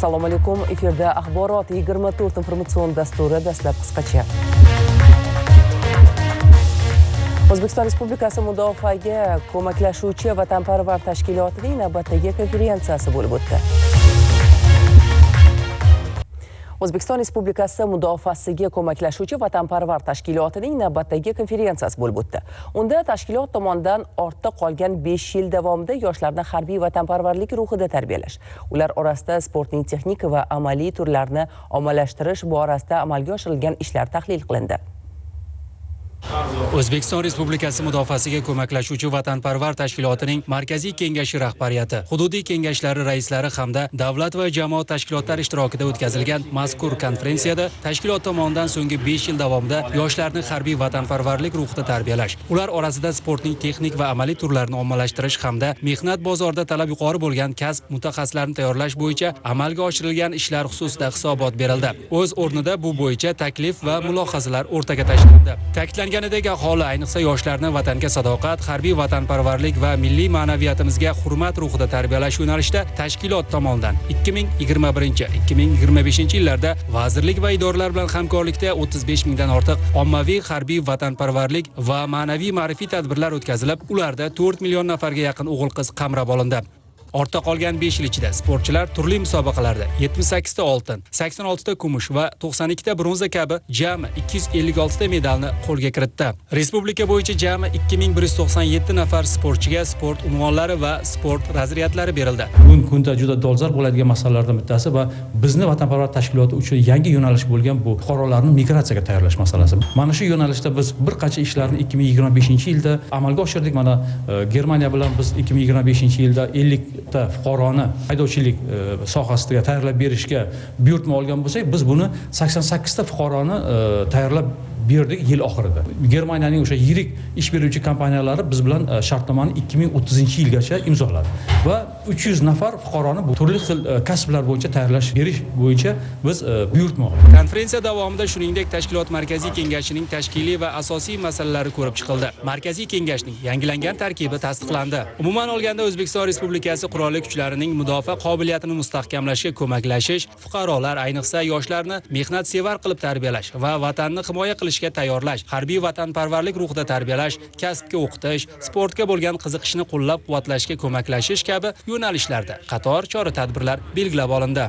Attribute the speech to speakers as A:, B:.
A: Assalomu alaykum. Efirda axborot 24 informatsion dasturi dastlab qisqacha. O'zbekiston Respublikasi mudofaaga ko'maklashuvchi vatanparvar tashkilotining navbatdagi konferensiyasi bo'lib o'tdi. O'zbekiston Respublikasi mudofaasiga ko'maklashuvchi vatanparvar tashkilotining navbatdagi konferensiyasi bo'lib o'tdi. Unda tashkilot tomonidan ortda qolgan 5 yil davomida yoshlarni harbiy vatanparvarlik ruhida tarbiyalash, ular orasida sportning texnik va amaliy turlarini ommalashtirish borasida amalga oshirilgan ishlar tahlil qilindi.
B: O'zbekiston Respublikasi mudofaasiga ko'maklashuvchi vatanparvar tashkilotining markaziy kengashi rahbariyati, hududiy kengashlari raislari hamda davlat va jamoat tashkilotlari ishtirokida o'tkazilgan mazkur konferensiyada tashkilot tomonidan so'nggi 5 yil davomida yoshlarni harbiy vatanparvarlik ruhida tarbiyalash, ular orasida sportning texnik va amaliy turlarini ommalashtirish hamda mehnat bozorida talab yuqori bo'lgan kasb mutaxassislarini tayyorlash bo'yicha amalga oshirilgan ishlar xususida hisobot berildi. O'z o'rnida bu bo'yicha taklif va mulohazalar o'rtaga tashlandi. Ta'kidlanganidek, aholi, ayniqsa yoshlarni vatanga sadoqat, harbiy vatanparvarlik va milliy ma'naviyatimizga hurmat ruhida tarbiyalash yo'nalishida tashkilot tomonidan 2021-2025 yillarda vazirlik va idoralar bilan hamkorlikda 35 mingdan ortiq ommaviy harbiy vatanparvarlik va ma'naviy ma'rifiy tadbirlar o'tkazilib, ularda 4 million nafarga yaqin o'g'il-qiz qamrab olindi. Ortda qolgan 5 yil ichida sportchilar turli musobaqalarda 78 ta oltin, 86 ta kumush va 92 ta bronza kabi jami 256 ta medalni qo'lga kiritdi. Respublika bo'yicha jami 2197 nafar sportchiga sport unvonlari va sport razryatlari berildi.
C: Bugungi kunda juda dolzarb bo'ladigan masalalardan bittasi va bizni vatanparvar tashkiloti uchun yangi yo'nalish bo'lgan bu fuqarolarni migratsiyaga tayyorlash masalasi. Mana shu yo'nalishda biz bir qancha ishlarni 2025-yilda amalga oshirdik. Mana Germaniya bilan biz 2025-yilda 50 ta fuqaroni haydovchilik sohasiga tayyorlab berishga buyurtma olgan bo'lsak, biz buni 88 ta fuqaroni tayyorlab berdik yil oxirida. Germaniyaning o'sha yirik ish beruvchi kompaniyalari biz bilan shartnomani 2030-yilgacha imzoladi va 300 nafar fuqaroni bu turli xil kasblar bo'yicha tayyorlash berish bo'yicha biz buyurtma oldik.
B: Konferensiya davomida shuningdek tashkilot markaziy kengashining tashkiliy va asosiy masalalari ko'rib chiqildi. Markaziy kengashning yangilangan tarkibi tasdiqlandi. Umuman olganda O'zbekiston Respublikasi qurolli kuchlarining mudofaa qobiliyatini mustahkamlashga ko'maklashish, fuqarolar, ayniqsa yoshlarni mehnat sevar qilib tarbiyalash va vatanni himoya qilishga tayyorlash, harbiy vatanparvarlik ruhida tarbiyalash, kasbga o'qitish, sportga bo'lgan qiziqishni qo'llab-quvvatlashga ko'maklashish kabi yo'nalishlarda qator chora-tadbirlar belgilab olindi.